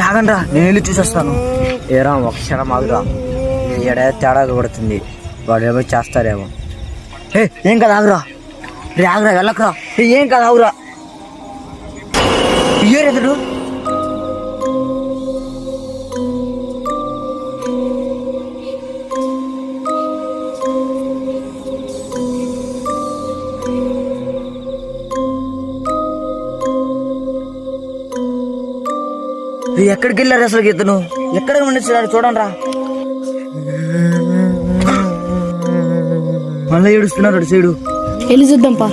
ఆగండ్రా, నేను వెళ్ళి చూసేస్తాను. ఏరా ఒక క్షణం ఆగురా, ఏడా తేడా పడుతుంది, వాడు ఏమో చేస్తారేమో. ఏం కదా ఆగురా, రే ఆగురా, వెళ్ళకురా. ఏం కదా ఆగురా. ఇయ్యరెదుడు ఎక్కడికి వెళ్ళారు అసలు? ఇతను ఎక్కడ ఉండిస్తున్నాడు చూడండి రా. మళ్ళీ ఏడుస్తున్నాడు సైడు. వెళ్ళి చూద్దాంపా.